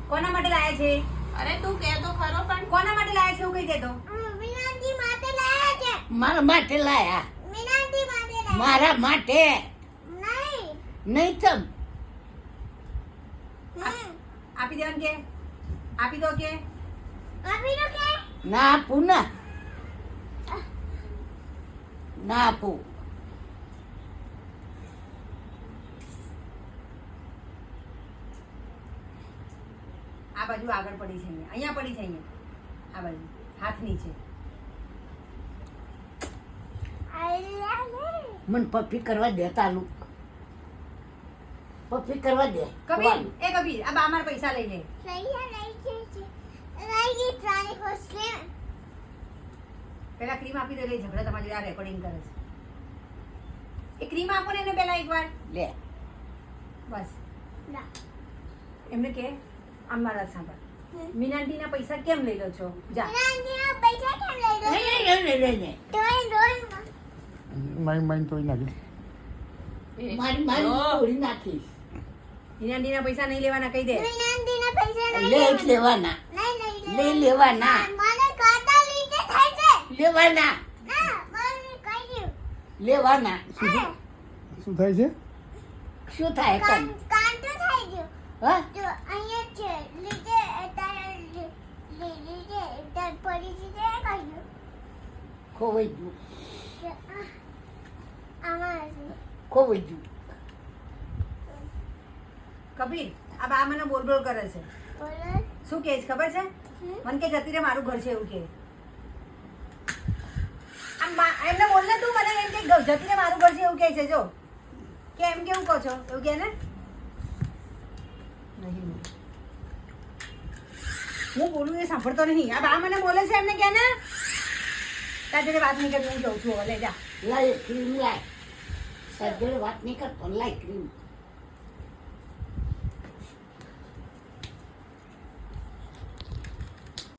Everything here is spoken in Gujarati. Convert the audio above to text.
કોના માટે લાયા છે? અરે તું કે તો ખરો પણ કોના માટે લાયા છે એવું કહી દે તો. મીનાજી માટે લાયા છે. મારા માટે લાયા. મીનાજી માટે લાયા. મારા માટે નહીં. નહીં તમ આપી દેવાનું કે આપી દો કે આપી દો કે ના આપું ના આપું. આ બાજુ આગળ પડી છે, અહીંયા પડી છે, અહીંયા આ બાજુ હાથ નીચે. મને પપ્પી કરવા દે તાલું. પપ્પી કરવા દે. કબીર એ કબીર આ બા મારા પૈસા લઈ લે. પેલા ક્રીમ આપી દે. લે ઝઘડા તમારી આ રેકોર્ડિંગ કરે છે. એ ક્રીમ આપો ને એને પેલા એકવાર લે બસ. એમને કે આમ મારા સાંભળ, મીનાંટીના પૈસા કેમ લઈ લો છો? જા માઇન તોડી નાખી. મારી મારી તોડી નાખીશ. મીનાંટીના પૈસા નહીં લેવાના કહી દે. લે જ લેવાના. લઈ લેવાના. લેવાના. લેવાના. શું થાય છે? શું થાય કન? હા ખોવાઈ ગયું. ખોવાઈ ગયું. કબીર આ બા મને બોલ બોલ કરે છે. શું કહે છે ખબર છે? મને કે જતી રે મારું ઘર છે એવું કે. આમ એમને બોલ ને તું મને એમ કે જતી રે મારું ઘર છે એવું કહે છે. જો કે એમ કેવું કહો છો એવું કે ને. નહીં હું બોલું એ સાંભળતો નહીં. આ બા મને બોલે છે એમને કે ને તાર જોડે વાત નહીં કરી હું જઉં છું હવે. લે જા. લાય ક્રીમ લાય. તારી જોડે વાત નહીં કરતો. લાય ક્રીમ.